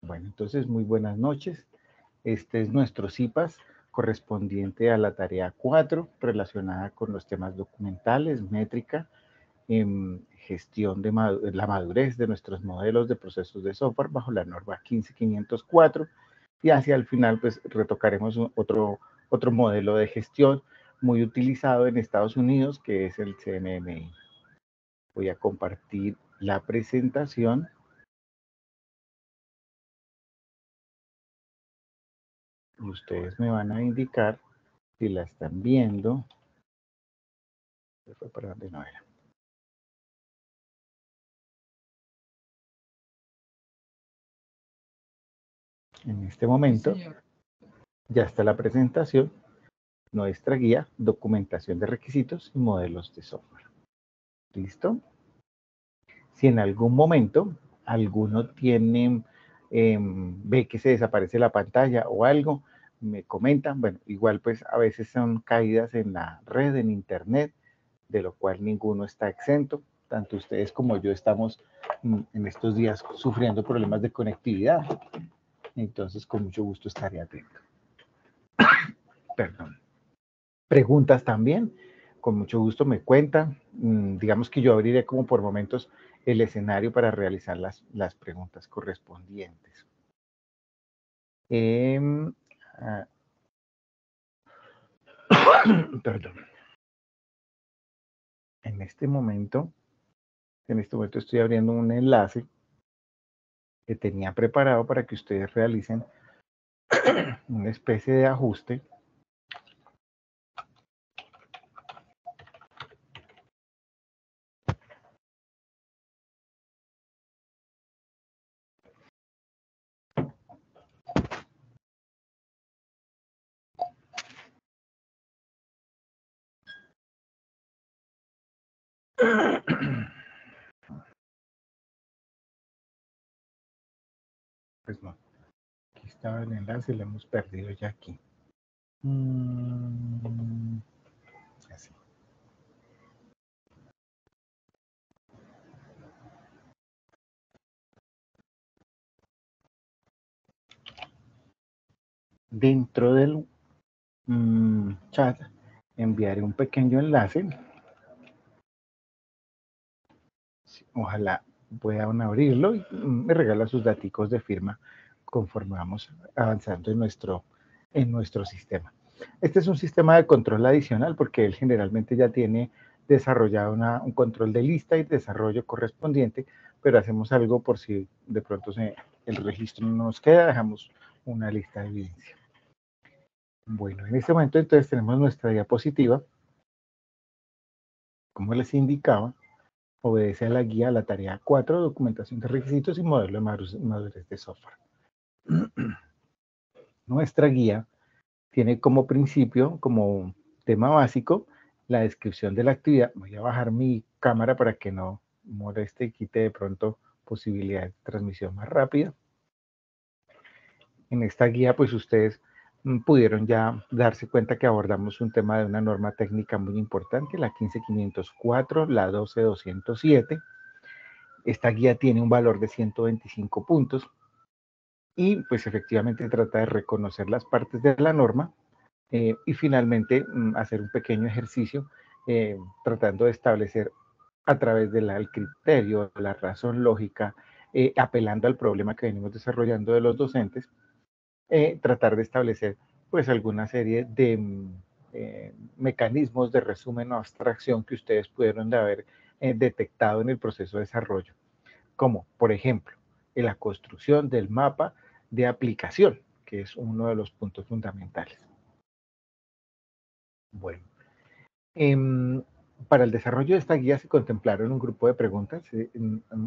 Bueno, entonces muy buenas noches. Este es nuestro CIPAS correspondiente a la tarea 4 relacionada con los temas documentales, métrica, gestión de la madurez de nuestros modelos de procesos de software bajo la norma 15504 y hacia el final pues retocaremos otro modelo de gestión muy utilizado en Estados Unidos que es el CMMI. Voy a compartir la presentación. Ustedes me van a indicar si la están viendo. Se fue para donde no era. En este momento ya está la presentación, nuestra guía, documentación de requisitos y modelos de software. ¿Listo? Si en algún momento alguno tiene, ve que se desaparece la pantalla o algo, me comentan. Bueno, igual pues a veces son caídas en la red, en internet, de lo cual ninguno está exento. Tanto ustedes como yo estamos en estos días sufriendo problemas de conectividad. Entonces, con mucho gusto estaré atento. Perdón. Preguntas también, con mucho gusto me cuentan. Digamos que yo abriré como por momentos el escenario para realizar las preguntas correspondientes. Perdón. En este momento estoy abriendo un enlace que tenía preparado para que ustedes realicen una especie de ajuste. Pues no, aquí estaba el enlace, lo hemos perdido ya aquí. Así. Dentro del chat enviaré un pequeño enlace. Ojalá puedan abrirlo y me regala sus datos de firma conforme vamos avanzando en nuestro sistema. Este es un sistema de control adicional porque él generalmente ya tiene desarrollado un control de lista y desarrollo correspondiente, pero hacemos algo por si de pronto el registro no nos queda, dejamos una lista de evidencia. Bueno, en este momento entonces tenemos nuestra diapositiva. Como les indicaba, obedece a la guía, a la tarea 4, documentación de requisitos y modelo de madurez de software. Nuestra guía tiene como principio, como tema básico, la descripción de la actividad. Voy a bajar mi cámara para que no moleste y quite de pronto posibilidad de transmisión más rápida. En esta guía, pues ustedes pudieron ya darse cuenta que abordamos un tema de una norma técnica muy importante, la 15504, la 12207. Esta guía tiene un valor de 125 puntos y pues efectivamente trata de reconocer las partes de la norma y finalmente hacer un pequeño ejercicio tratando de establecer a través del criterio, la razón lógica, apelando al problema que venimos desarrollando de los docentes, tratar de establecer pues alguna serie de mecanismos de resumen o abstracción que ustedes pudieron de haber detectado en el proceso de desarrollo, como por ejemplo en la construcción del mapa de aplicación, que es uno de los puntos fundamentales. Bueno, para el desarrollo de esta guía se contemplaron un grupo de preguntas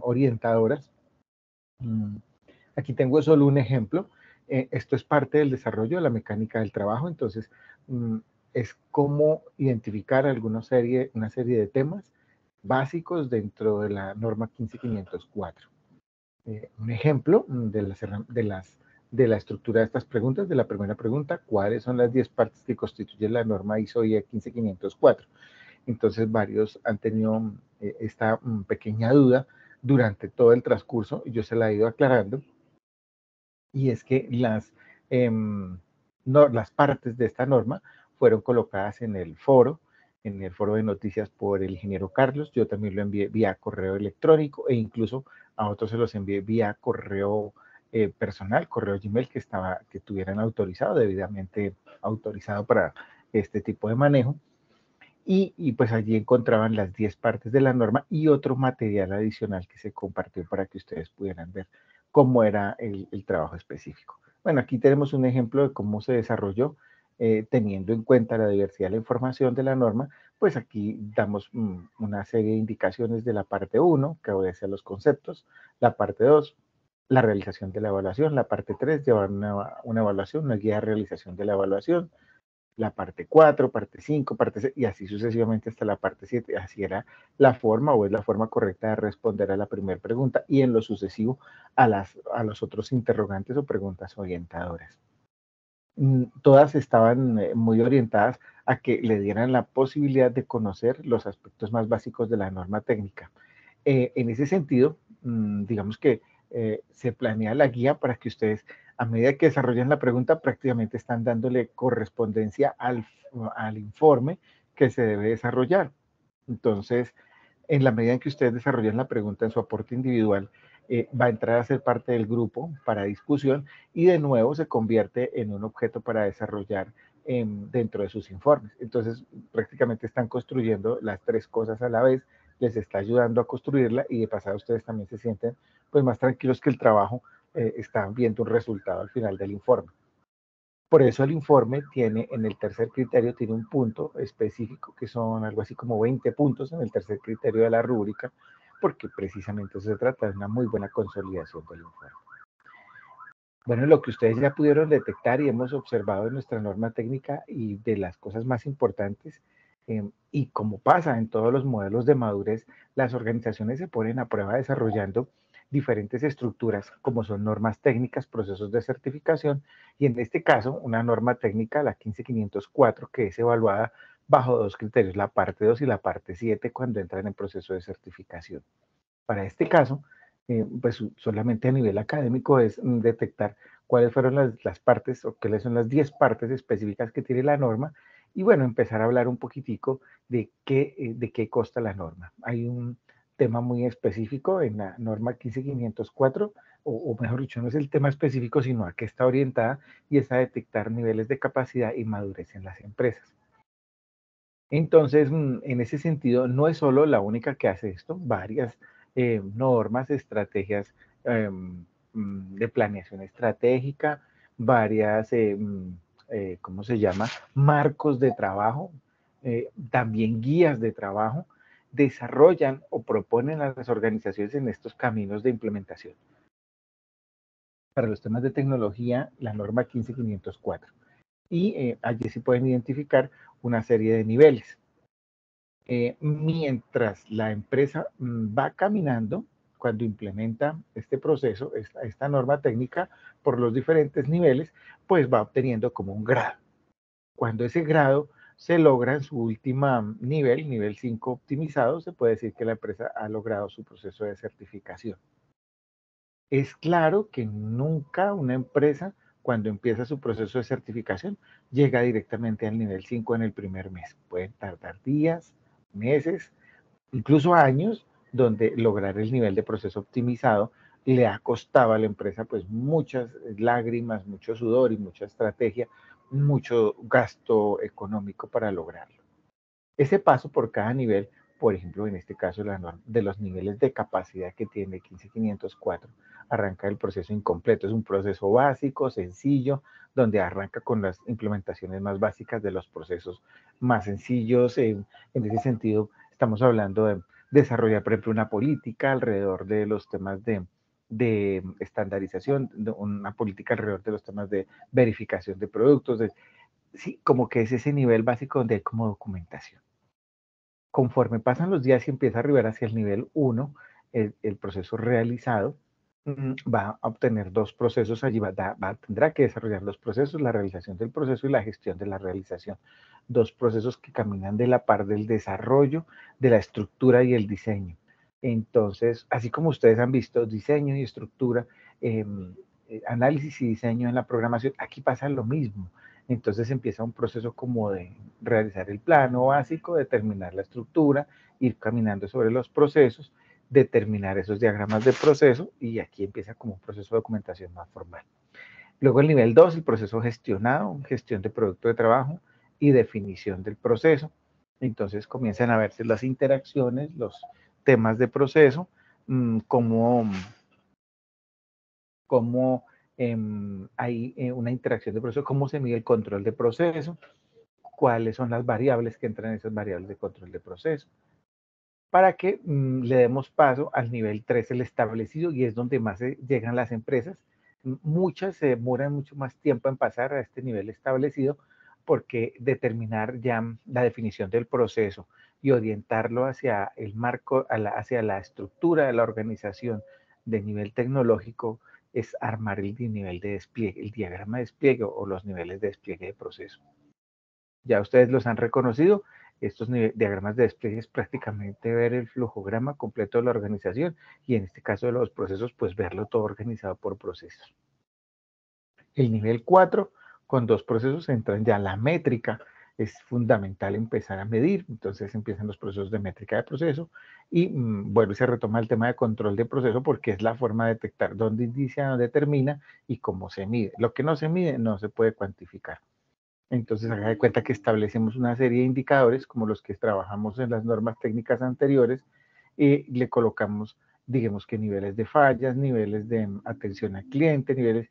orientadoras. Aquí tengo solo un ejemplo. Esto es parte del desarrollo de la mecánica del trabajo, entonces es cómo identificar una serie de temas básicos dentro de la norma 15504. Un ejemplo de la estructura de estas preguntas, de la primera pregunta, ¿cuáles son las 10 partes que constituyen la norma ISO IE 15504? Entonces varios han tenido esta pequeña duda durante todo el transcurso y yo se la he ido aclarando. y es que em, las partes de esta norma fueron colocadas en el foro de noticias por el ingeniero Carlos. Yo también lo envié vía correo electrónico e incluso a otros se los envié vía correo personal, correo Gmail que tuvieran autorizado, debidamente autorizado para este tipo de manejo. Pues allí encontraban las 10 partes de la norma y otro material adicional que se compartió para que ustedes pudieran ver cómo era el trabajo específico. Bueno, aquí tenemos un ejemplo de cómo se desarrolló teniendo en cuenta la diversidad de la información de la norma, pues aquí damos una serie de indicaciones de la parte 1, que obedece a los conceptos, la parte 2, la realización de la evaluación, la parte 3, llevar una evaluación, una guía de realización de la evaluación, la parte 4, parte 5, parte 6, y así sucesivamente hasta la parte 7. Así era la forma o es la forma correcta de responder a la primera pregunta y en lo sucesivo a los otros interrogantes o preguntas orientadoras. Todas estaban muy orientadas a que le dieran la posibilidad de conocer los aspectos más básicos de la norma técnica. En ese sentido, digamos que se planea la guía para que ustedes, a medida que desarrollan la pregunta, prácticamente están dándole correspondencia al informe que se debe desarrollar. Entonces, en la medida en que ustedes desarrollan la pregunta en su aporte individual, va a entrar a ser parte del grupo para discusión y de nuevo se convierte en un objeto para desarrollar dentro de sus informes. Entonces, prácticamente están construyendo las tres cosas a la vez, les está ayudando a construirla y de pasada ustedes también se sienten pues más tranquilos que el trabajo está viendo un resultado al final del informe. Por eso el informe tiene, en el tercer criterio, tiene un punto específico que son algo así como 20 puntos en el tercer criterio de la rúbrica, porque precisamente eso se trata de una muy buena consolidación del informe. Bueno, lo que ustedes ya pudieron detectar y hemos observado en nuestra norma técnica y de las cosas más importantes, y como pasa en todos los modelos de madurez, las organizaciones se ponen a prueba desarrollando diferentes estructuras, como son normas técnicas, procesos de certificación, y en este caso, una norma técnica, la 15504, que es evaluada bajo dos criterios, la parte 2 y la parte 7, cuando entran en proceso de certificación. Para este caso, pues solamente a nivel académico es detectar cuáles fueron las partes o cuáles son las 10 partes específicas que tiene la norma y bueno, empezar a hablar un poquitico de qué consta la norma. Hay un tema muy específico en la norma 15504, o mejor dicho, no es el tema específico, sino a qué está orientada y es a detectar niveles de capacidad y madurez en las empresas. Entonces, en ese sentido, no es solo la única que hace esto, varias normas, estrategias de planeación estratégica, varias, ¿cómo se llama? Marcos de trabajo, también guías de trabajo, desarrollan o proponen a las organizaciones en estos caminos de implementación. Para los temas de tecnología, la norma 15504. Y allí se pueden identificar una serie de niveles. Mientras la empresa va caminando, cuando implementa este proceso, esta norma técnica, por los diferentes niveles, pues va obteniendo como un grado. Cuando ese grado se logra en su última nivel 5 optimizado, se puede decir que la empresa ha logrado su proceso de certificación. Es claro que nunca una empresa, cuando empieza su proceso de certificación, llega directamente al nivel 5 en el primer mes. Pueden tardar días, meses, incluso años, donde lograr el nivel de proceso optimizado le ha costado a la empresa pues muchas lágrimas, mucho sudor y mucha estrategia, mucho gasto económico para lograrlo. Ese paso por cada nivel, por ejemplo, en este caso de los niveles de capacidad que tiene 15504, arranca el proceso incompleto. Es un proceso básico, sencillo, donde arranca con las implementaciones más básicas de los procesos más sencillos. En ese sentido, estamos hablando de desarrollar, por ejemplo, una política alrededor de los temas de estandarización, de una política alrededor de los temas de verificación de productos. Sí, como que es ese nivel básico donde hay como documentación. Conforme pasan los días y empieza a arribar hacia el nivel 1, el proceso realizado va a obtener dos procesos allí, tendrá que desarrollar dos procesos, la realización del proceso y la gestión de la realización. Dos procesos que caminan de la par del desarrollo, de la estructura y el diseño. Entonces, así como ustedes han visto, diseño y estructura análisis y diseño en la programación, aquí pasa lo mismo. Entonces empieza un proceso como de realizar el plano básico, determinar la estructura, ir caminando sobre los procesos, determinar esos diagramas de proceso y aquí empieza como un proceso de documentación más formal. Luego el nivel 2, el proceso gestionado, gestión de producto de trabajo y definición del proceso. Entonces comienzan a verse las interacciones, los temas de proceso, cómo hay una interacción de proceso, cómo se mide el control de proceso, cuáles son las variables que entran en esas variables de control de proceso, para que le demos paso al nivel 3, el establecido, y es donde más llegan las empresas. Muchas se demoran mucho más tiempo en pasar a este nivel establecido porque determinar ya la definición del proceso y orientarlo hacia el marco, hacia la estructura de la organización de nivel tecnológico es armar el nivel de despliegue, el diagrama de despliegue o los niveles de despliegue de proceso. Ya ustedes los han reconocido. Estos diagramas de despliegue es prácticamente ver el flujograma completo de la organización y en este caso de los procesos, pues verlo todo organizado por procesos. El nivel 4, con 2 procesos, entran ya la métrica. Es fundamental empezar a medir, entonces empiezan los procesos de métrica de proceso y bueno, se retoma el tema de control de proceso porque es la forma de detectar dónde inicia, dónde termina y cómo se mide. Lo que no se mide no se puede cuantificar. Entonces, haga de cuenta que establecemos una serie de indicadores, como los que trabajamos en las normas técnicas anteriores, y le colocamos, digamos que niveles de fallas, niveles de atención al cliente, niveles,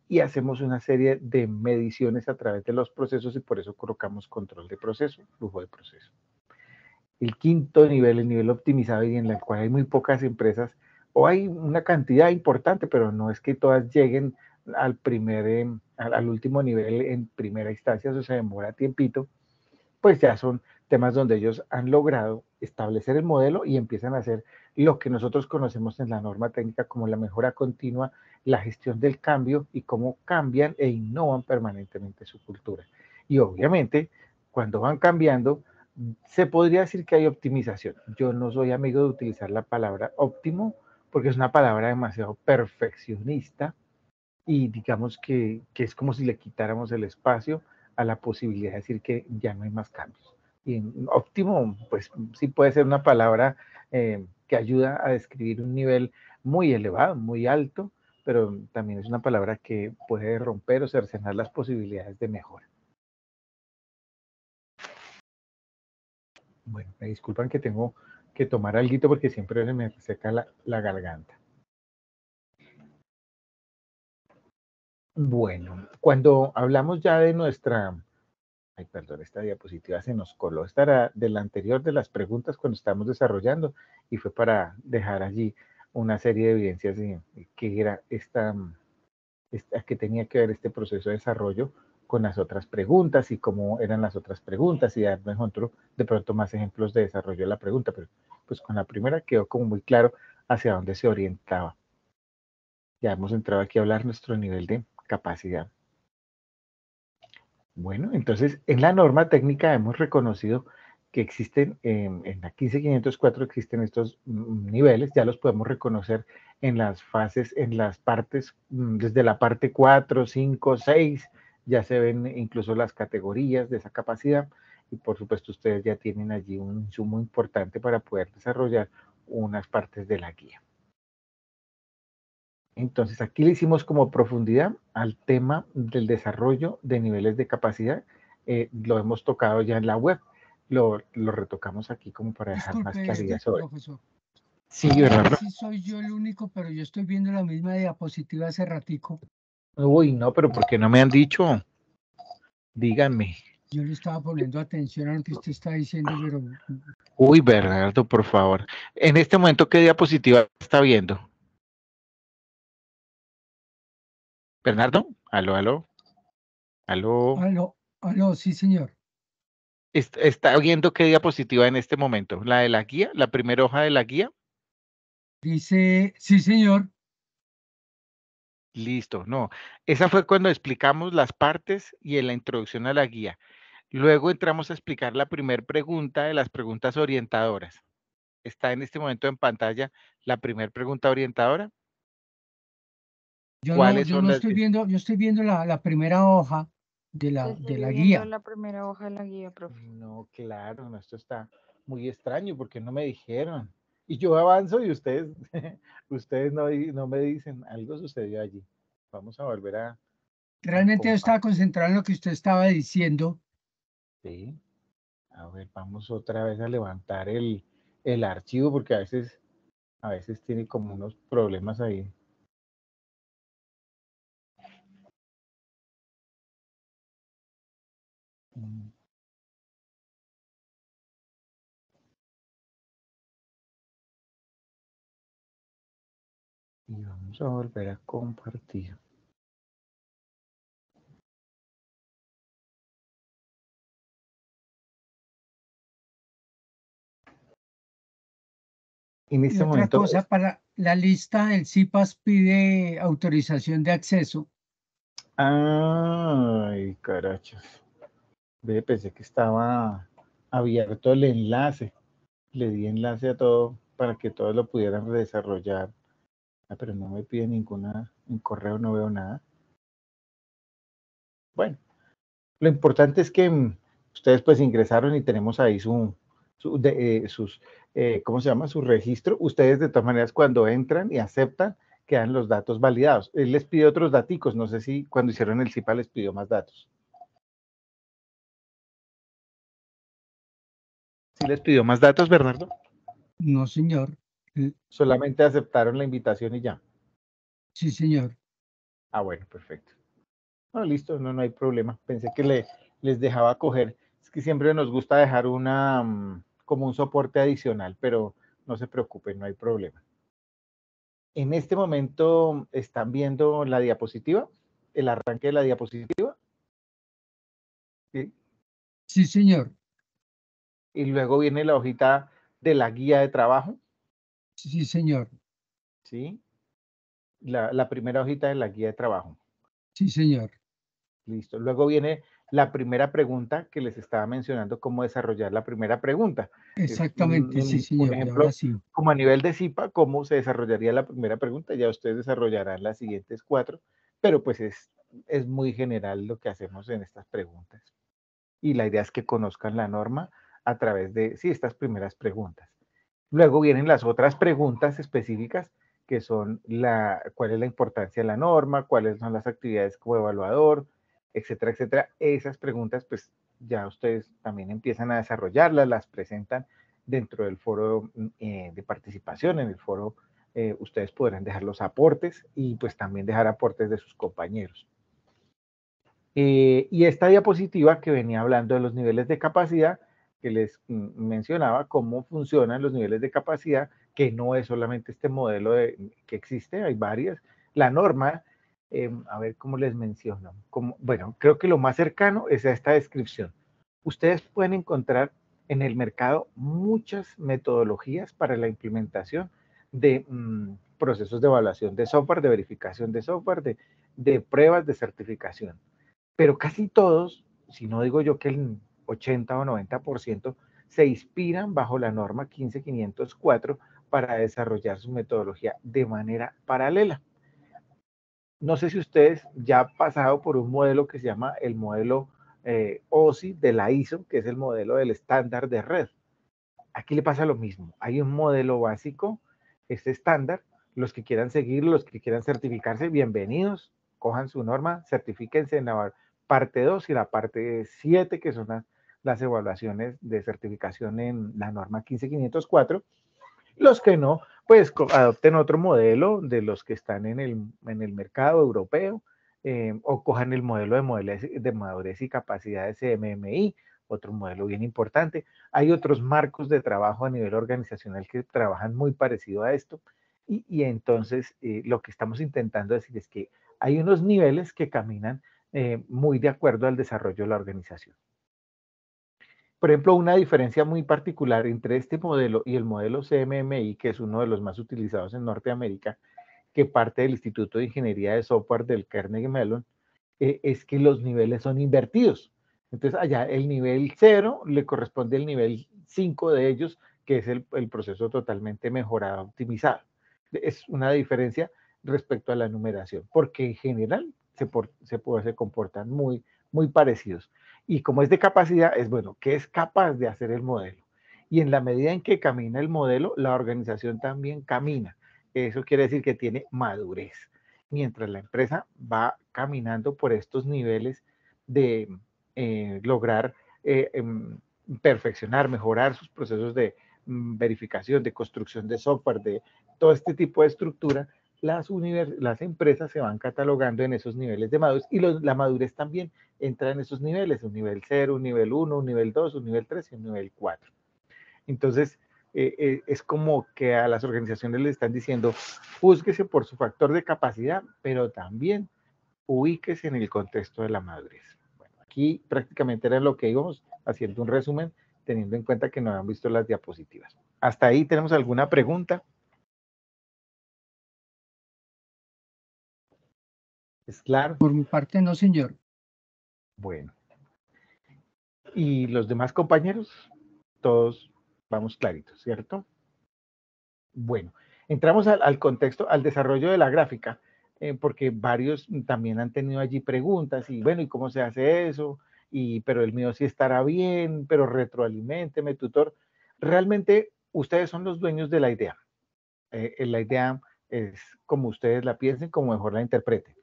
y hacemos una serie de mediciones a través de los procesos y por eso colocamos control de proceso, flujo de proceso. El quinto nivel, el nivel optimizado, y en el cual hay muy pocas empresas, o hay una cantidad importante, pero no es que todas lleguen al al último nivel en primera instancia, eso se demora tiempito, pues ya son temas donde ellos han logrado establecer el modelo y empiezan a hacer lo que nosotros conocemos en la norma técnica como la mejora continua, la gestión del cambio y cómo cambian e innovan permanentemente su cultura. Y obviamente, cuando van cambiando, se podría decir que hay optimización. Yo no soy amigo de utilizar la palabra óptimo porque es una palabra demasiado perfeccionista y digamos que es como si le quitáramos el espacio a la posibilidad de decir que ya no hay más cambios. Y en óptimo, pues sí puede ser una palabra que ayuda a describir un nivel muy elevado, muy alto, pero también es una palabra que puede romper o cercenar las posibilidades de mejora. Bueno, me disculpan que tengo que tomar algo porque siempre se me seca la garganta. Bueno, cuando hablamos ya de nuestra... Ay, perdón, esta diapositiva se nos coló. Esta era de la anterior de las preguntas cuando estamos desarrollando y fue para dejar allí una serie de evidencias de qué era que tenía que ver este proceso de desarrollo con las otras preguntas y cómo eran las otras preguntas y dar de pronto más ejemplos de desarrollo de la pregunta, pero pues con la primera quedó como muy claro hacia dónde se orientaba. Ya hemos entrado aquí a hablar nuestro nivel de capacidad. Bueno, entonces en la norma técnica hemos reconocido que existen, en la 15504 existen estos niveles, ya los podemos reconocer en las fases, en las partes, desde la parte 4, 5, 6, ya se ven incluso las categorías de esa capacidad y por supuesto ustedes ya tienen allí un insumo importante para poder desarrollar unas partes de la guía. Entonces, aquí le hicimos como profundidad al tema del desarrollo de niveles de capacidad. Lo hemos tocado ya en la web. Lo retocamos aquí como para dejar más claridad sobre. Profesor. Sí, Bernardo. Sí soy yo el único, pero yo estoy viendo la misma diapositiva hace ratico. Uy, no, pero ¿por qué no me han dicho? Díganme. Yo le estaba poniendo atención a lo que usted está diciendo, pero... Uy, Bernardo, por favor. En este momento, ¿qué diapositiva está viendo? Bernardo, aló, aló, aló. Aló, sí, señor. ¿Está viendo qué diapositiva en este momento? ¿La de la guía? ¿La primera hoja de la guía? Dice, sí, señor. Listo, no. Esa fue cuando explicamos las partes y en la introducción a la guía. Luego entramos a explicar la primera pregunta de las preguntas orientadoras. ¿Está en este momento en pantalla la primera pregunta orientadora? ¿Cuáles Yo son no las? estoy viendo, yo estoy viendo la primera hoja Se de sigue la viendo guía. la primera hoja de la guía, profe. No, claro, no, esto está muy extraño porque no me dijeron. Y yo avanzo y ustedes, ustedes no me dicen, algo sucedió allí. Vamos a volver a Realmente yo estaba compartir. concentrado en lo que usted estaba diciendo. Sí. A ver, vamos otra vez a levantar el archivo porque a veces tiene como unos problemas ahí. Mm, Y vamos a volver a compartir. En Y este otra momento, cosa, para la lista, el CIPAS pide autorización de acceso. ay, carachos. Ve, pensé que estaba abierto el enlace. Le di enlace a todo para que todos lo pudieran desarrollar. Ah, pero no me pide ninguna, en correo no veo nada. Bueno, lo importante es que ustedes pues ingresaron y tenemos ahí sus, ¿cómo se llama? Su registro. Ustedes de todas maneras cuando entran y aceptan, quedan los datos validados. Él les pide otros daticos. No sé si cuando hicieron el CIPA les pidió más datos. ¿Sí les pidió más datos, Bernardo? No, señor. Solamente aceptaron la invitación y ya. Sí, señor. Ah, bueno, perfecto. No, listo, no hay problema. Pensé que les dejaba coger. Es que siempre nos gusta dejar como un soporte adicional, pero no se preocupen, no hay problema. En este momento están viendo la diapositiva, el arranque de la diapositiva, ¿sí? Sí, señor. Y luego viene la hojita de la guía de trabajo, Sí, señor. ¿sí? La primera hojita de la guía de trabajo. Sí, señor. Listo. Luego viene la primera pregunta que les estaba mencionando, cómo desarrollar la primera pregunta. Es Exactamente, sí, un señor. Y ahora ejemplo, sí. como a nivel de CIPA, cómo se desarrollaría la primera pregunta. Ya ustedes desarrollarán las siguientes 4, pero pues es muy general lo que hacemos en estas preguntas. Y la idea es que conozcan la norma a través de, sí, estas primeras preguntas. Luego vienen las otras preguntas específicas que son cuál es la importancia de la norma, cuáles son las actividades como evaluador, etcétera, etcétera. Esas preguntas, pues ya ustedes también empiezan a desarrollarlas, las presentan dentro del foro de participación. En el foro ustedes podrán dejar los aportes y pues también dejar aportes de sus compañeros. Y esta diapositiva que venía hablando de los niveles de capacidad, que les mencionaba cómo funcionan los niveles de capacidad, que no es solamente este modelo que existe, hay varias. La norma, a ver cómo les menciono. Bueno, creo que lo más cercano es a esta descripción. Ustedes pueden encontrar en el mercado muchas metodologías para la implementación de procesos de evaluación de software, de verificación de software, de pruebas de certificación, pero casi todos, si no digo yo que el 80 o 90%, se inspiran bajo la norma 15504 para desarrollar su metodología de manera paralela. No sé si ustedes ya han pasado por un modelo que se llama el modelo OSI de la ISO, que es el modelo del estándar de red. Aquí le pasa lo mismo. Hay un modelo básico, este estándar. Los que quieran seguirlo, los que quieran certificarse, bienvenidos. Cojan su norma, certifíquense en la parte 2 y la parte 7, que son las evaluaciones de certificación en la norma 15504. Los que no, pues adopten otro modelo de los que están en el mercado europeo, o cojan el modelo de madurez y capacidades CMMI, otro modelo bien importante. Hay otros marcos de trabajo a nivel organizacional que trabajan muy parecido a esto. Y entonces lo que estamos intentando decir es que hay unos niveles que caminan muy de acuerdo al desarrollo de la organización. Por ejemplo, una diferencia muy particular entre este modelo y el modelo CMMI, que es uno de los más utilizados en Norteamérica, que parte del Instituto de Ingeniería de Software del Carnegie Mellon, es que los niveles son invertidos. Entonces, allá el nivel 0 le corresponde al nivel 5 de ellos, que es el proceso totalmente mejorado, optimizado. Es una diferencia respecto a la numeración, porque en general se comportan muy parecidos. Y como es de capacidad, es bueno, ¿qué es capaz de hacer el modelo? Y en la medida en que camina el modelo, la organización también camina. Eso quiere decir que tiene madurez. Mientras la empresa va caminando por estos niveles de lograr perfeccionar, mejorar sus procesos de verificación, de construcción de software, de todo este tipo de estructura, las empresas se van catalogando en esos niveles de madurez y la madurez también entra en esos niveles, un nivel 0, un nivel 1, un nivel 2, un nivel 3 y un nivel 4. Entonces, es como que a las organizaciones les están diciendo, júzguese por su factor de capacidad, pero también ubíquese en el contexto de la madurez. Bueno, aquí prácticamente era lo que íbamos haciendo un resumen, teniendo en cuenta que no han visto las diapositivas. ¿Hasta ahí tenemos alguna pregunta? ¿Es claro? Por mi parte, no, señor. Bueno. ¿Y los demás compañeros? Todos vamos claritos, ¿cierto? Bueno, entramos al contexto, al desarrollo de la gráfica, porque varios también han tenido allí preguntas y bueno, ¿y cómo se hace eso? Pero el mío sí estará bien, pero retroaliménteme, tutor. Realmente ustedes son los dueños de la idea. La idea es como ustedes la piensen, como mejor la interpreten.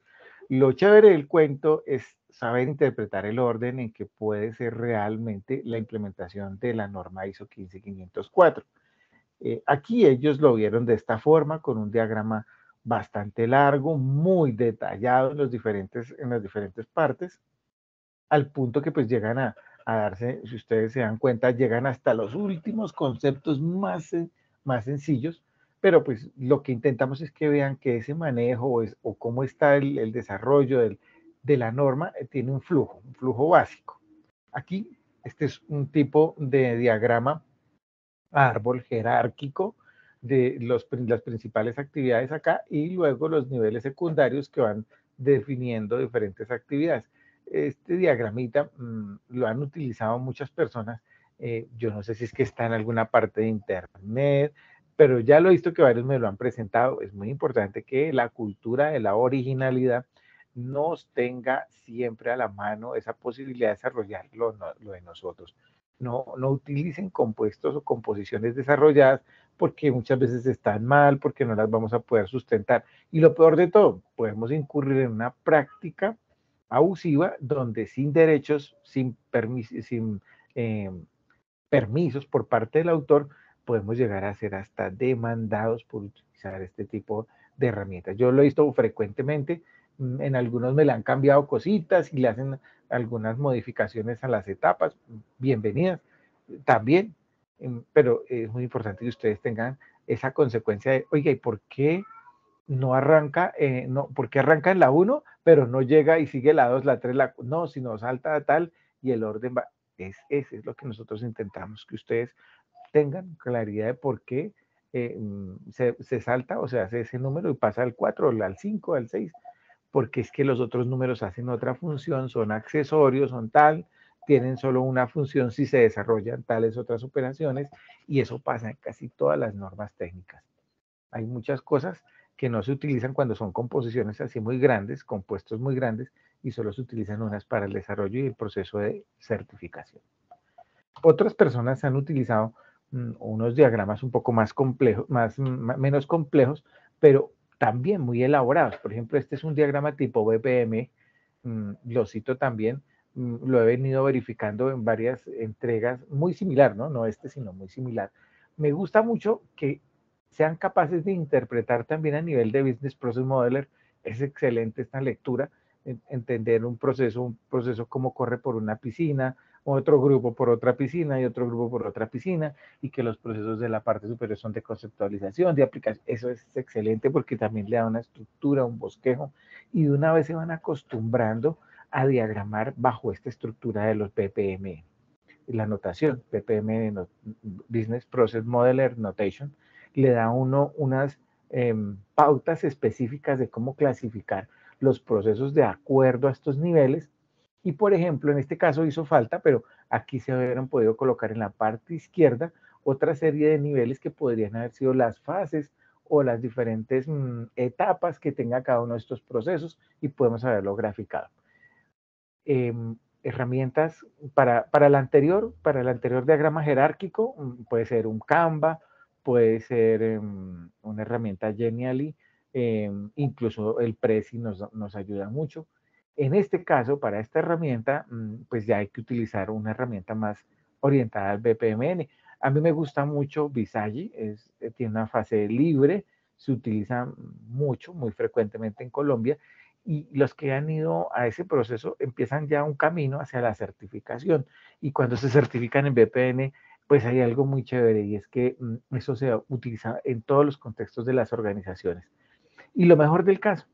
Lo chévere del cuento es saber interpretar el orden en que puede ser realmente la implementación de la norma ISO 15504. Aquí ellos lo vieron de esta forma, con un diagrama bastante largo, muy detallado en las diferentes partes, al punto que pues llegan a darse, si ustedes se dan cuenta, llegan hasta los últimos conceptos más sencillos, pero pues lo que intentamos es que vean que ese manejo o cómo está el desarrollo de la norma tiene un flujo básico. Aquí, este es un tipo de diagrama árbol jerárquico de las principales actividades acá y luego los niveles secundarios que van definiendo diferentes actividades. Este diagramita lo han utilizado muchas personas. Yo no sé si es que está en alguna parte de internet, pero ya lo he visto que varios me lo han presentado. Es muy importante que la cultura de la originalidad nos tenga siempre a la mano esa posibilidad de desarrollar lo de nosotros. No utilicen compuestos o composiciones desarrolladas porque muchas veces están mal, porque no las vamos a poder sustentar. Y lo peor de todo, podemos incurrir en una práctica abusiva donde sin derechos, sin permisos por parte del autor, podemos llegar a ser hasta demandados por utilizar este tipo de herramientas. Yo lo he visto frecuentemente, en algunos me le han cambiado cositas y le hacen algunas modificaciones a las etapas, bienvenidas también, pero es muy importante que ustedes tengan esa consecuencia de, oiga, ¿y por qué no arranca, por qué arranca en la 1, pero no llega y sigue la 2, la 3, no, sino salta a tal y el orden va, ese es lo que nosotros intentamos, que ustedes tengan claridad de por qué se salta o se hace ese número y pasa al 4, al 5, al 6, porque es que los otros números hacen otra función, son accesorios, son tal, tienen solo una función si se desarrollan tales otras operaciones y eso pasa en casi todas las normas técnicas. Hay muchas cosas que no se utilizan cuando son composiciones así muy grandes, compuestos muy grandes, y solo se utilizan unas para el desarrollo y el proceso de certificación. Otras personas han utilizado unos diagramas un poco más complejos, menos complejos, pero también muy elaborados. Por ejemplo, este es un diagrama tipo BPM, lo cito también, lo he venido verificando en varias entregas, muy similar, ¿no? No este, sino muy similar. Me gusta mucho que sean capaces de interpretar también a nivel de Business Process Modeler. Es excelente esta lectura, entender un proceso cómo corre por una piscina, otro grupo por otra piscina y otro grupo por otra piscina, y que los procesos de la parte superior son de conceptualización, de aplicación. Eso es excelente porque también le da una estructura, un bosquejo, y de una vez se van acostumbrando a diagramar bajo esta estructura de los BPM. La notación, BPM, Business Process Modeler Notation, le da a uno unas pautas específicas de cómo clasificar los procesos de acuerdo a estos niveles. Y por ejemplo, en este caso hizo falta, pero aquí se hubieran podido colocar en la parte izquierda otra serie de niveles que podrían haber sido las fases o las diferentes etapas que tenga cada uno de estos procesos y podemos haberlo graficado. Herramientas para el anterior diagrama jerárquico, puede ser un Canva, puede ser una herramienta Genially, incluso el Prezi nos ayuda mucho. En este caso, para esta herramienta, pues ya hay que utilizar una herramienta más orientada al BPMN. A mí me gusta mucho Visagi, tiene una fase libre, se utiliza mucho, muy frecuentemente en Colombia, y los que han ido a ese proceso empiezan ya un camino hacia la certificación. Y cuando se certifican en BPN, pues hay algo muy chévere y es que eso se utiliza en todos los contextos de las organizaciones. Y lo mejor del caso,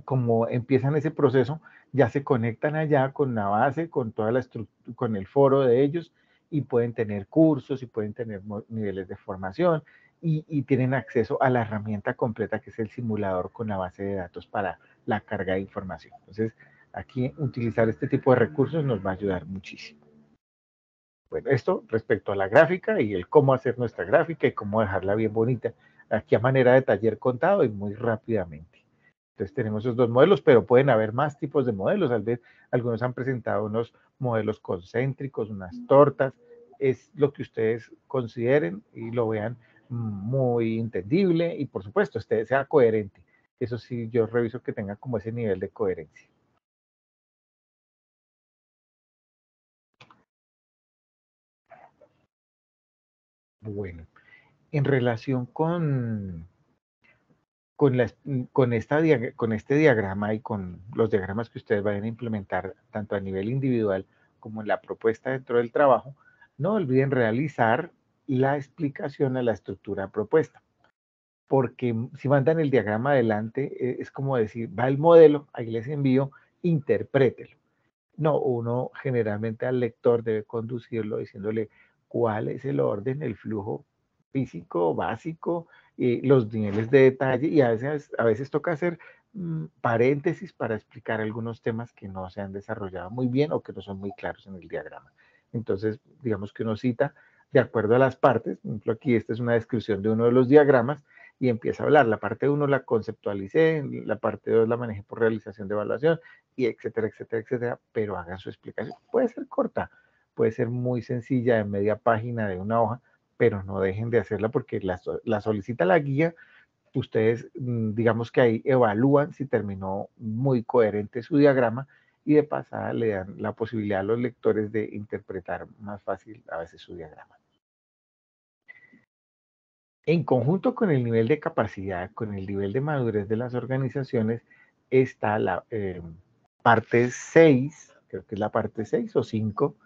como empiezan ese proceso, ya se conectan allá con la base, con toda la estructura, con el foro de ellos y pueden tener cursos y pueden tener niveles de formación y tienen acceso a la herramienta completa que es el simulador con la base de datos para la carga de información. Entonces, aquí utilizar este tipo de recursos nos va a ayudar muchísimo. Bueno, esto respecto a la gráfica y el cómo hacer nuestra gráfica y cómo dejarla bien bonita, aquí a manera de taller contado y muy rápidamente. Entonces tenemos esos dos modelos, pero pueden haber más tipos de modelos. Tal vez algunos han presentado unos modelos concéntricos, unas tortas. Es lo que ustedes consideren y lo vean muy entendible y por supuesto, sea coherente. Eso sí, yo reviso que tenga como ese nivel de coherencia. Bueno, en relación con este diagrama y con los diagramas que ustedes vayan a implementar tanto a nivel individual como en la propuesta dentro del trabajo, no olviden realizar la explicación a la estructura propuesta. Porque si mandan el diagrama adelante, es como decir, va el modelo, ahí les envío, interprételo. No, uno generalmente al lector debe conducirlo diciéndole cuál es el orden, el flujo físico, básico, los niveles de detalle y a veces toca hacer paréntesis para explicar algunos temas que no se han desarrollado muy bien o que no son muy claros en el diagrama. Entonces, digamos que uno cita de acuerdo a las partes, por ejemplo, aquí esta es una descripción de uno de los diagramas y empieza a hablar. La parte 1 la conceptualicé, la parte 2 la manejé por realización de evaluación, y etcétera, etcétera, etcétera, pero hagan su explicación. Puede ser corta, puede ser muy sencilla, de media página de una hoja, pero no dejen de hacerla porque la solicita la guía. Ustedes, digamos que ahí evalúan si terminó muy coherente su diagrama y de pasada le dan la posibilidad a los lectores de interpretar más fácil a veces su diagrama. En conjunto con el nivel de capacidad, con el nivel de madurez de las organizaciones, está la parte 6, creo que es la parte 6 o 5,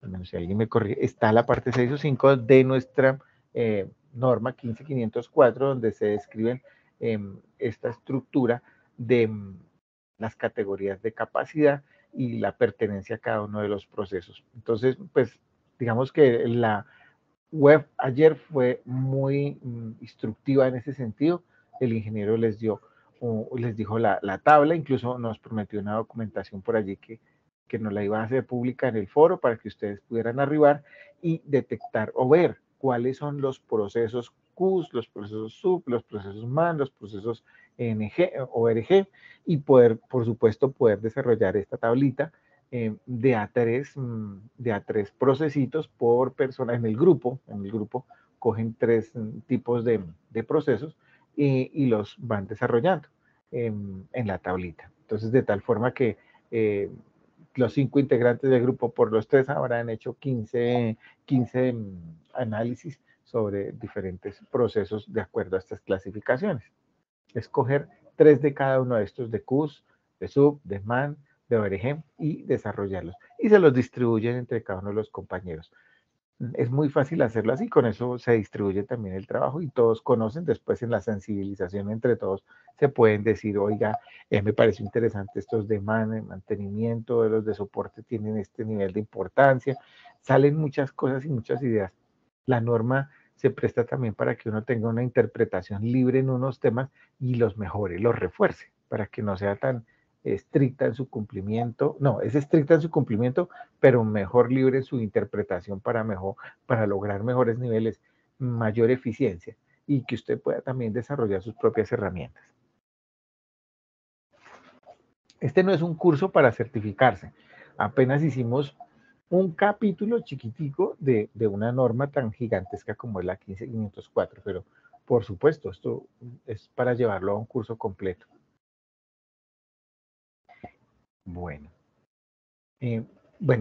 al menos si alguien me corrige, está la parte 6 o 5 de nuestra norma 15504, donde se describen esta estructura de las categorías de capacidad y la pertenencia a cada uno de los procesos. Entonces, pues, digamos que la web ayer fue muy instructiva en ese sentido. El ingeniero les dijo la tabla, incluso nos prometió una documentación por allí que nos la iba a hacer pública en el foro para que ustedes pudieran arribar y detectar o ver cuáles son los procesos QS, los procesos SUB, los procesos MAN, los procesos NG o RG y poder, por supuesto, poder desarrollar esta tablita de A3 procesitos por persona en el grupo. En el grupo cogen 3 tipos de procesos y los van desarrollando en la tablita. Entonces, de tal forma que los 5 integrantes del grupo por los 3 habrán hecho 15 análisis sobre diferentes procesos de acuerdo a estas clasificaciones. Escoger 3 de cada uno de estos de QS, de SUB, de MAN, de ORG y desarrollarlos. Y se los distribuyen entre cada uno de los compañeros. Es muy fácil hacerlo así, con eso se distribuye también el trabajo y todos conocen, después en la sensibilización entre todos se pueden decir, oiga, me pareció interesante estos de mantenimiento, de los de soporte tienen este nivel de importancia, salen muchas cosas y muchas ideas. La norma se presta también para que uno tenga una interpretación libre en unos temas y los mejore, los refuerce, para que no sea tan estricta en su cumplimiento, no, es estricta en su cumplimiento, pero mejor libre en su interpretación para lograr mejores niveles, mayor eficiencia. y que usted pueda también desarrollar sus propias herramientas. Este no es un curso para certificarse. Apenas hicimos un capítulo chiquitico de una norma tan gigantesca como es la 15504, pero por supuesto, esto es para llevarlo a un curso completo. Bueno,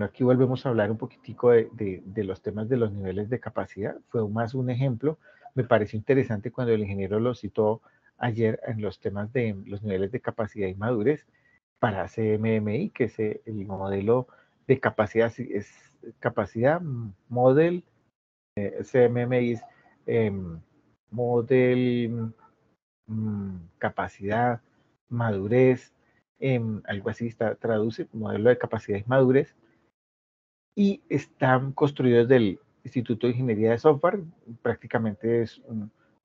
aquí volvemos a hablar un poquitico de los temas de los niveles de capacidad. Fue más un ejemplo. Me pareció interesante cuando el ingeniero lo citó ayer en los temas de los niveles de capacidad y madurez para CMMI, que es el modelo de capacidad, es capacidad, model, CMMI es model, capacidad, madurez, algo así traduce, modelo de capacidad y madurez, y están construidos del Instituto de Ingeniería de Software, prácticamente es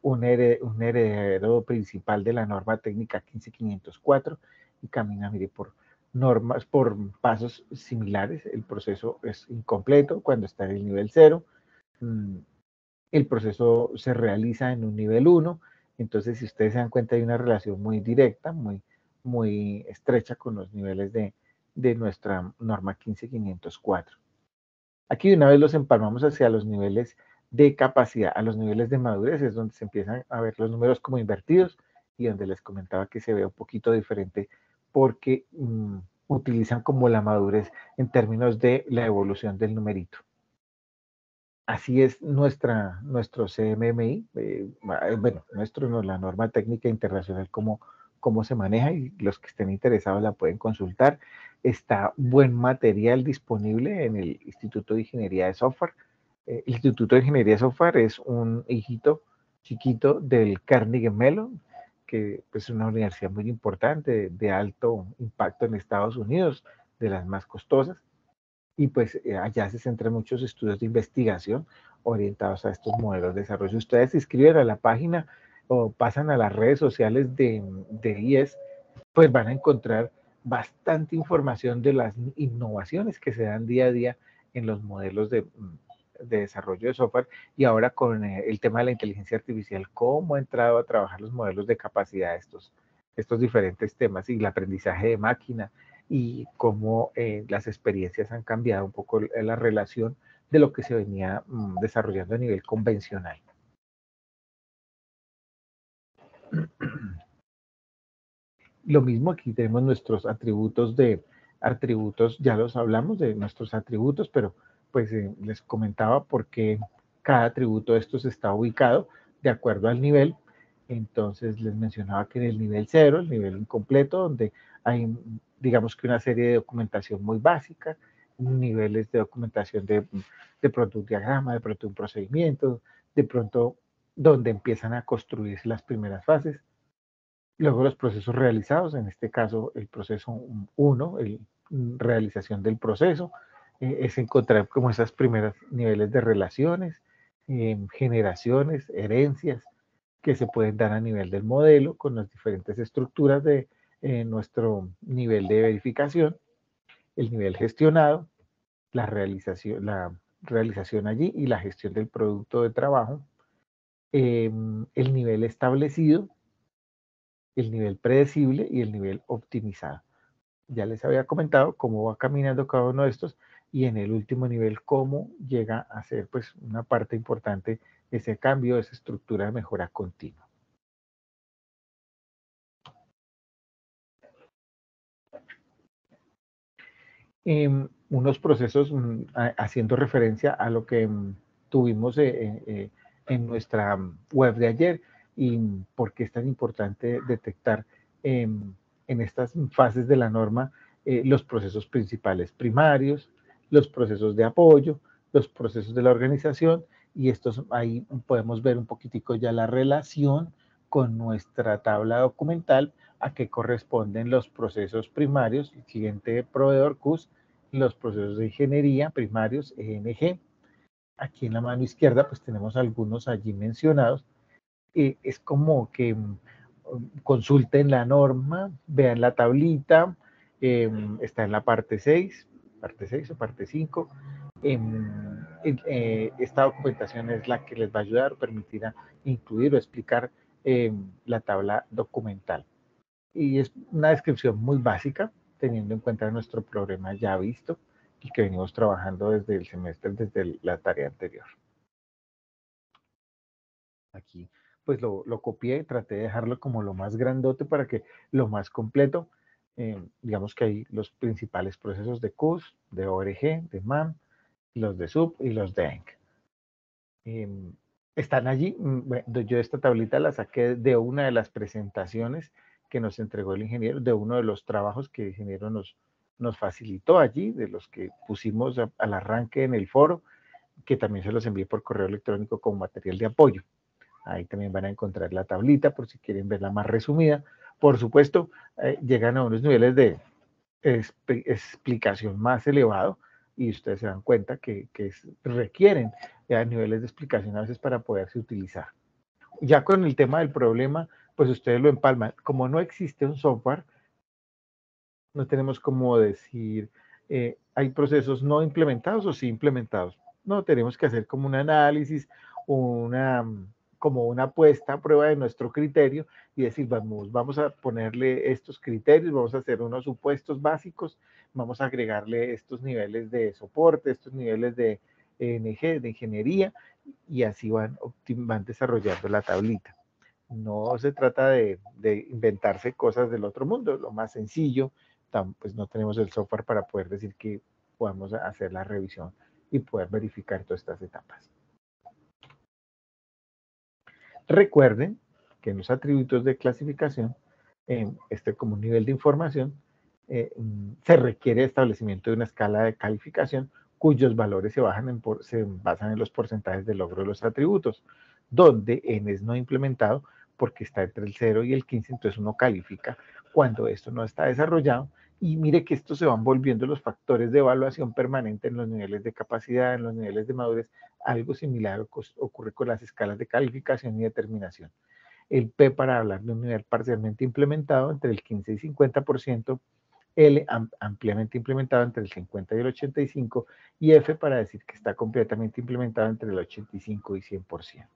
un heredero principal de la norma técnica 15504 y camina, mire, por normas, por pasos similares. El proceso es incompleto cuando está en el nivel 0. El proceso se realiza en un nivel 1. Entonces, si ustedes se dan cuenta, hay una relación muy directa, muy estrecha con los niveles de nuestra norma 15504. Aquí de una vez los empalmamos hacia los niveles de capacidad, a los niveles de madurez, es donde se empiezan a ver los números como invertidos y donde les comentaba que se ve un poquito diferente porque utilizan como la madurez en términos de la evolución del numerito. Así es nuestro CMMI, la norma técnica internacional, cómo se maneja, y los que estén interesados la pueden consultar. Está buen material disponible en el Instituto de Ingeniería de Software. El Instituto de Ingeniería de Software es un hijito chiquito del Carnegie Mellon, que pues, es una universidad muy importante, de alto impacto en Estados Unidos, de las más costosas. Y pues allá se centran muchos estudios de investigación orientados a estos modelos de desarrollo. Ustedes se inscriben a la página o pasan a las redes sociales de IES, pues van a encontrar bastante información de las innovaciones que se dan día a día en los modelos de desarrollo de software, y ahora con el tema de la inteligencia artificial, cómo ha entrado a trabajar los modelos de capacidad, estos diferentes temas, y el aprendizaje de máquina, y cómo las experiencias han cambiado un poco la relación de lo que se venía desarrollando a nivel convencional. Lo mismo aquí tenemos nuestros atributos ya los hablamos de nuestros atributos, pero pues les comentaba por qué cada atributo de estos está ubicado de acuerdo al nivel. Entonces les mencionaba que en el nivel 0, el nivel incompleto, donde hay, digamos que una serie de documentación muy básica, niveles de documentación de pronto un diagrama, de pronto un procedimiento, de pronto donde empiezan a construirse las primeras fases. Luego los procesos realizados, en este caso el proceso 1, realización del proceso, es encontrar como esas primeros niveles de relaciones, generaciones, herencias que se pueden dar a nivel del modelo con las diferentes estructuras de nuestro nivel de verificación, el nivel gestionado, la realización allí y la gestión del producto de trabajo, el nivel establecido, el nivel predecible y el nivel optimizado. Ya les había comentado cómo va caminando cada uno de estos, y en el último nivel cómo llega a ser pues una parte importante ese cambio, esa estructura de mejora continua. Unos procesos haciendo referencia a lo que tuvimos en nuestra web de ayer, y por qué es tan importante detectar en estas fases de la norma los procesos principales primarios, los procesos de apoyo, los procesos de la organización, y estos ahí podemos ver un poquitico ya la relación con nuestra tabla documental a qué corresponden los procesos primarios, el siguiente proveedor CUS, los procesos de ingeniería primarios, ENG. Aquí en la mano izquierda pues tenemos algunos allí mencionados. Es como que consulten la norma, vean la tablita, está en la parte 6 o parte 5. esta documentación es la que les va a ayudar o permitirá incluir o explicar la tabla documental. Y es una descripción muy básica, teniendo en cuenta nuestro problema ya visto y que venimos trabajando desde el semestre, desde la tarea anterior. Aquí pues lo copié, traté de dejarlo como lo más grandote para que lo más completo, digamos que hay los principales procesos de CUS, de ORG, de MAM, los de SUB y los de ENC. Están allí. Bueno, yo esta tablita la saqué de una de las presentaciones que nos entregó el ingeniero, de uno de los trabajos que el ingeniero nos facilitó allí, de los que pusimos al arranque en el foro, que también se los envié por correo electrónico como material de apoyo. Ahí también van a encontrar la tablita por si quieren verla más resumida. Por supuesto, llegan a unos niveles de explicación más elevado y ustedes se dan cuenta que requieren niveles de explicación a veces para poderse utilizar. Ya con el tema del problema, pues ustedes lo empalman. Como no existe un software, no tenemos como decir, hay procesos no implementados o sí implementados. No, tenemos que hacer como un análisis, como una puesta a prueba de nuestro criterio y decir, vamos a ponerle estos criterios, vamos a hacer unos supuestos básicos, vamos a agregarle estos niveles de soporte, estos niveles de ENG, de ingeniería, y así van desarrollando la tablita. No se trata de inventarse cosas del otro mundo, lo más sencillo, pues no tenemos el software para poder decir que podamos hacer la revisión y poder verificar todas estas etapas. Recuerden que en los atributos de clasificación, como nivel de información, se requiere establecimiento de una escala de calificación cuyos valores se basan en los porcentajes de logro de los atributos, donde n es no implementado porque está entre el 0 y el 15, entonces uno califica cuando esto no está desarrollado. Y mire que estos se van volviendo los factores de evaluación permanente en los niveles de capacidad, en los niveles de madurez. Algo similar ocurre con las escalas de calificación y determinación. El P para hablar de un nivel parcialmente implementado entre el 15 y 50%, L ampliamente implementado entre el 50 y el 85%, y F para decir que está completamente implementado entre el 85 y 100%.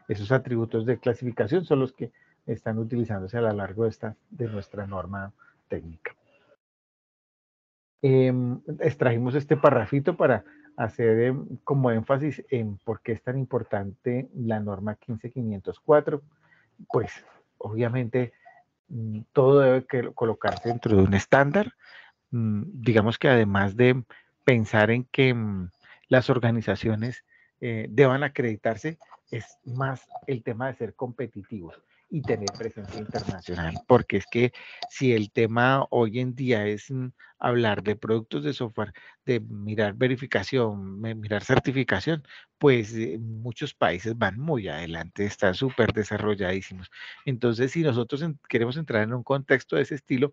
Esos atributos de clasificación son los que están utilizándose a lo largo de nuestra norma técnica. Extrajimos este parrafito para hacer como énfasis en por qué es tan importante la norma 15504. Pues obviamente todo debe colocarse dentro de un estándar. Digamos que además de pensar en que las organizaciones deban acreditarse, es más el tema de ser competitivos y tener presencia internacional, porque es que si el tema hoy en día es hablar de productos de software, de mirar verificación, mirar certificación, pues muchos países van muy adelante, están súper desarrolladísimos. Entonces, si nosotros queremos entrar en un contexto de ese estilo,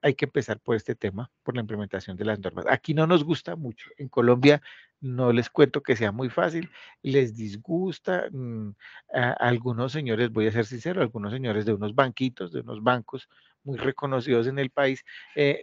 hay que empezar por este tema, por la implementación de las normas. Aquí no nos gusta mucho. En Colombia no les cuento que sea muy fácil, les disgusta. A algunos señores, voy a ser sincero, algunos señores de unos banquitos, de unos bancos muy reconocidos en el país,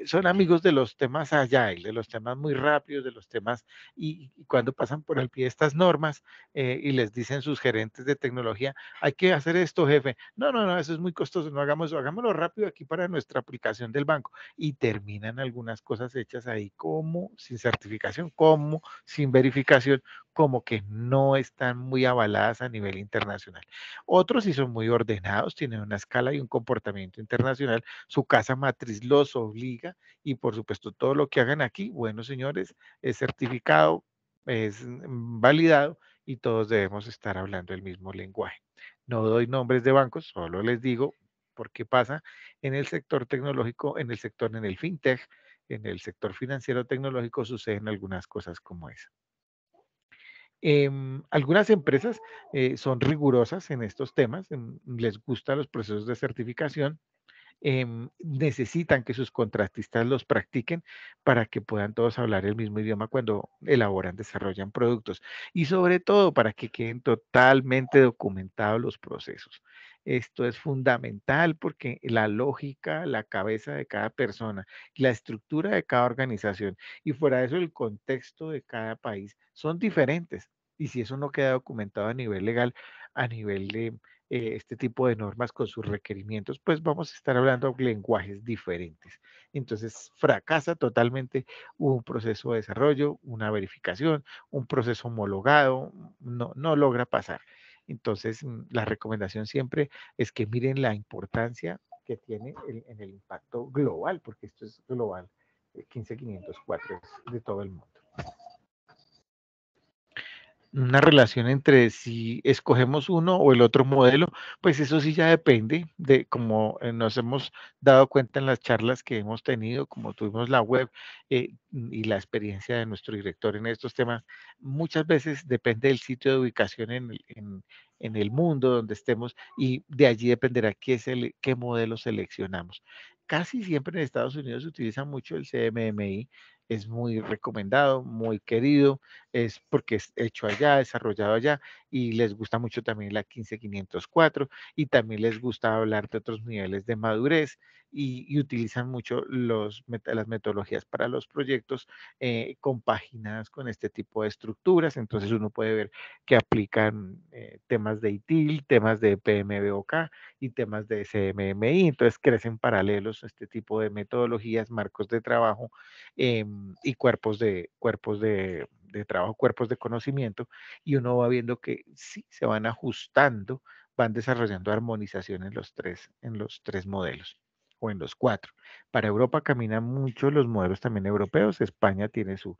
son amigos de los temas agile, de los temas muy rápidos, de los temas, y cuando pasan por el pie de estas normas y les dicen sus gerentes de tecnología, hay que hacer esto, jefe. No, no, no, eso es muy costoso, no hagamos eso, hagámoslo rápido aquí para nuestra aplicación del banco. Y terminan algunas cosas hechas ahí como sin certificación, como sin verificación, como que no están muy avaladas a nivel internacional. Otros sí son muy ordenados, tienen una escala y un comportamiento internacional, su casa matriz los obliga y por supuesto todo lo que hagan aquí, bueno señores, es certificado, es validado y todos debemos estar hablando el mismo lenguaje. No doy nombres de bancos, solo les digo por qué pasa en el sector tecnológico, en el fintech, en el sector financiero tecnológico suceden algunas cosas como esa. Algunas empresas son rigurosas en estos temas, les gustan los procesos de certificación necesitan que sus contratistas los practiquen para que puedan todos hablar el mismo idioma cuando elaboran, desarrollan productos y sobre todo para que queden totalmente documentados los procesos. Esto es fundamental porque la lógica, la cabeza de cada persona, la estructura de cada organización y fuera de eso el contexto de cada país son diferentes. Y si eso no queda documentado a nivel legal, a nivel de este tipo de normas con sus requerimientos, pues vamos a estar hablando de lenguajes diferentes. Entonces fracasa totalmente un proceso de desarrollo, una verificación, un proceso homologado, no logra pasar. Entonces, la recomendación siempre es que miren la importancia que tiene en el impacto global, porque esto es global. 15504 es de todo el mundo. Una relación entre si escogemos uno o el otro modelo, pues eso sí ya depende de como nos hemos dado cuenta en las charlas que hemos tenido, como tuvimos la web y la experiencia de nuestro director en estos temas, muchas veces depende del sitio de ubicación en el mundo donde estemos y de allí dependerá qué modelo seleccionamos. Casi siempre en Estados Unidos se utiliza mucho el CMMI, es muy recomendado, muy querido, es porque es hecho allá, desarrollado allá, y les gusta mucho también la 15504, y también les gusta hablar de otros niveles de madurez, y utilizan mucho las metodologías para los proyectos compaginadas con este tipo de estructuras, entonces uno puede ver que aplican temas de ITIL, temas de PMBOK y temas de CMMI, entonces crecen paralelos este tipo de metodologías, marcos de trabajo y cuerpos de trabajo, cuerpos de conocimiento, y uno va viendo que sí se van ajustando, van desarrollando armonización en los tres modelos o en los cuatro. Para Europa caminan mucho los modelos también europeos. España tiene su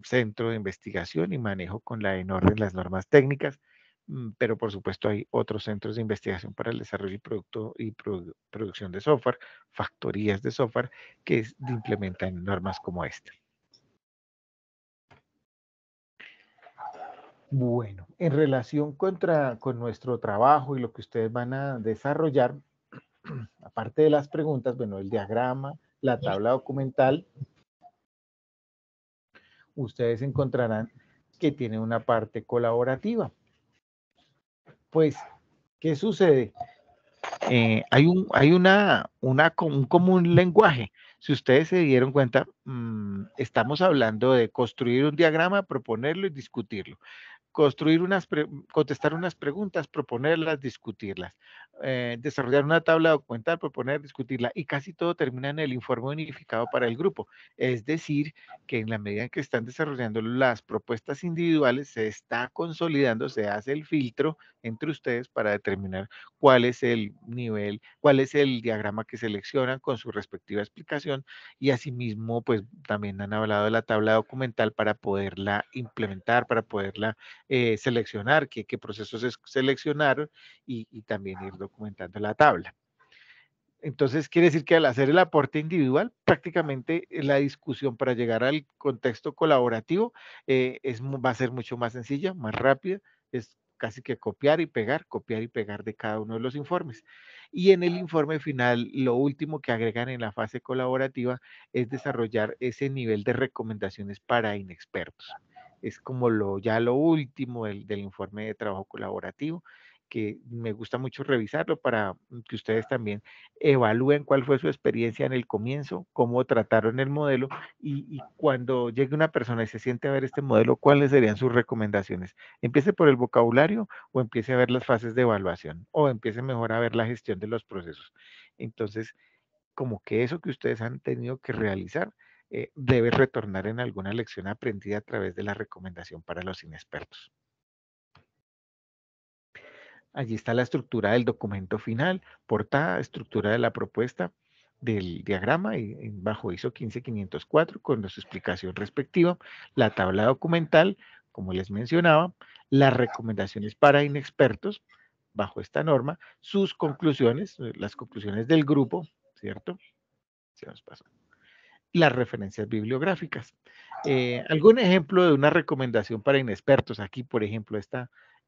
centro de investigación y manejo con las normas técnicas, pero por supuesto hay otros centros de investigación para el desarrollo y producción de software, factorías de software que implementan normas como esta. Bueno, en relación con nuestro trabajo y lo que ustedes van a desarrollar, aparte de las preguntas, bueno, el diagrama, la tabla documental, ustedes encontrarán que tiene una parte colaborativa. Pues, ¿qué sucede? Hay un común lenguaje. Si ustedes se dieron cuenta, estamos hablando de construir un diagrama, proponerlo y discutirlo. Contestar unas preguntas, proponerlas, discutirlas, desarrollar una tabla documental, proponer, discutirla, y casi todo termina en el informe unificado para el grupo. Es decir, que en la medida en que están desarrollando las propuestas individuales, se está consolidando, se hace el filtro entre ustedes para determinar cuál es el nivel, cuál es el diagrama que seleccionan con su respectiva explicación, y asimismo, pues también han hablado de la tabla documental para poderla implementar, para poderla seleccionar qué procesos seleccionaron y también ir documentando la tabla. Entonces, quiere decir que al hacer el aporte individual, prácticamente la discusión para llegar al contexto colaborativo va a ser mucho más sencilla, más rápida, es casi que copiar y pegar de cada uno de los informes. Y en el informe final, lo último que agregan en la fase colaborativa es desarrollar ese nivel de recomendaciones para inexpertos. Es como ya lo último del informe de trabajo colaborativo, que me gusta mucho revisarlo para que ustedes también evalúen cuál fue su experiencia en el comienzo, cómo trataron el modelo y cuando llegue una persona y se siente a ver este modelo, cuáles serían sus recomendaciones. Empiece por el vocabulario o empiece a ver las fases de evaluación o empiece mejor a ver la gestión de los procesos. Entonces, como que eso que ustedes han tenido que realizar debe retornar en alguna lección aprendida a través de la recomendación para los inexpertos. Allí está la estructura del documento final, portada, estructura de la propuesta del diagrama y bajo ISO 15504 con su explicación respectiva, la tabla documental, como les mencionaba, las recomendaciones para inexpertos bajo esta norma, sus conclusiones, las conclusiones del grupo, ¿cierto? Se nos pasó. Las referencias bibliográficas. ¿Algún ejemplo de una recomendación para inexpertos? Aquí, por ejemplo,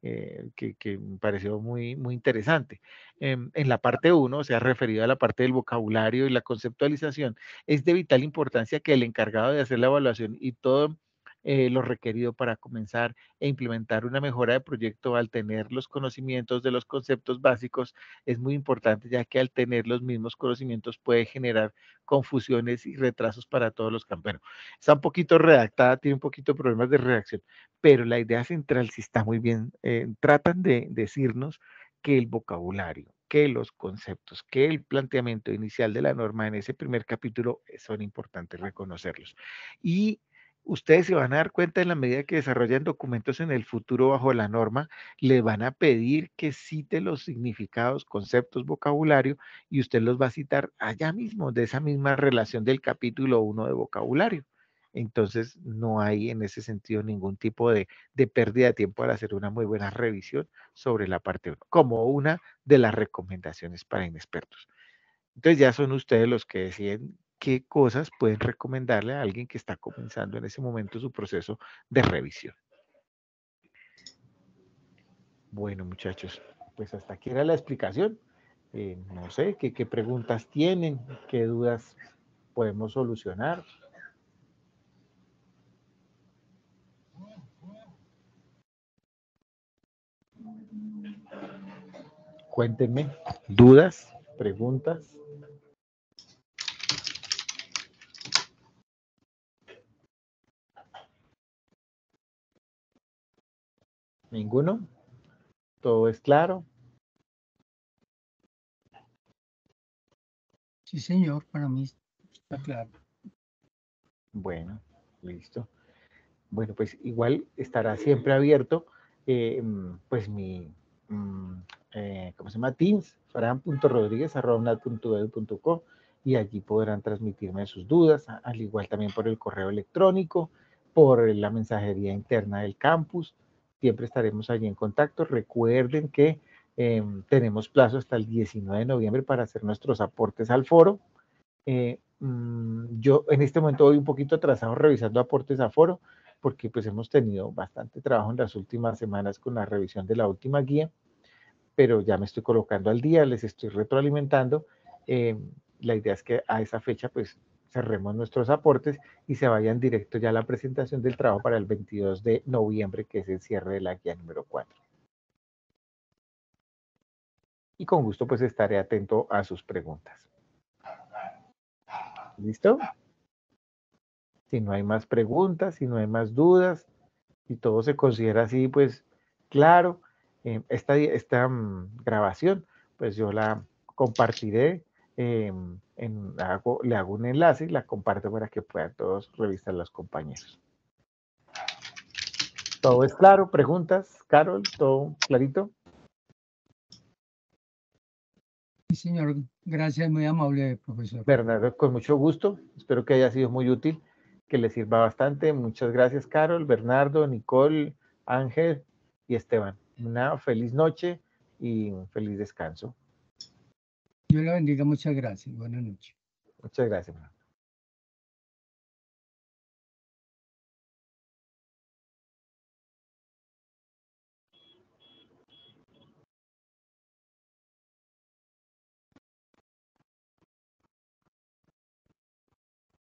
que me pareció muy, muy interesante. En la parte 1, o sea, referido a la parte del vocabulario y la conceptualización, es de vital importancia que el encargado de hacer la evaluación y todo lo requerido para comenzar e implementar una mejora de proyecto al tener los conocimientos de los conceptos básicos es muy importante, ya que al tener los mismos conocimientos puede generar confusiones y retrasos para todos los camperos. Está un poquito redactada, tiene un poquito de problemas de redacción, pero la idea central sí está muy bien. Tratan de decirnos que el vocabulario, que los conceptos, que el planteamiento inicial de la norma en ese primer capítulo son importantes reconocerlos. Y ustedes se van a dar cuenta en la medida que desarrollan documentos en el futuro bajo la norma, le van a pedir que cite los significados, conceptos, vocabulario, y usted los va a citar allá mismo, de esa misma relación del capítulo 1 de vocabulario. Entonces, no hay en ese sentido ningún tipo de pérdida de tiempo al hacer una muy buena revisión sobre la parte 1, como una de las recomendaciones para inexpertos. Entonces, ya son ustedes los que deciden qué cosas pueden recomendarle a alguien que está comenzando en ese momento su proceso de revisión. Bueno, muchachos, pues hasta aquí era la explicación. No sé, ¿qué preguntas tienen? ¿Qué dudas podemos solucionar? Cuéntenme, dudas, preguntas. ¿Ninguno? ¿Todo es claro? Sí, señor, para mí está claro. Bueno, listo. Bueno, pues igual estará siempre abierto, pues ¿cómo se llama? Teams, fran.rodriguez@unad.edu.co, y allí podrán transmitirme sus dudas, al igual también por el correo electrónico, por la mensajería interna del campus. Siempre estaremos allí en contacto. Recuerden que tenemos plazo hasta el 19 de noviembre para hacer nuestros aportes al foro. Yo en este momento voy un poquito atrasado revisando aportes a foro, porque pues hemos tenido bastante trabajo en las últimas semanas con la revisión de la última guía, pero ya me estoy colocando al día, les estoy retroalimentando. La idea es que a esa fecha pues cerremos nuestros aportes y se vayan directo ya a la presentación del trabajo para el 22 de noviembre, que es el cierre de la guía número 4. Y con gusto pues estaré atento a sus preguntas. ¿Listo? Si no hay más preguntas, si no hay más dudas, y todo se considera así, pues claro, esta grabación, pues yo la compartiré, le hago un enlace y la comparto para que puedan todos revisar los compañeros. ¿Todo es claro? ¿Preguntas, Carol? ¿Todo clarito? Sí, señor, gracias, muy amable, profesor. Bernardo, con mucho gusto. Espero que haya sido muy útil, que les sirva bastante. Muchas gracias, Carol, Bernardo, Nicole, Ángel y Esteban. Una feliz noche y un feliz descanso. Dios la bendiga, muchas gracias. Buenas noches. Muchas gracias.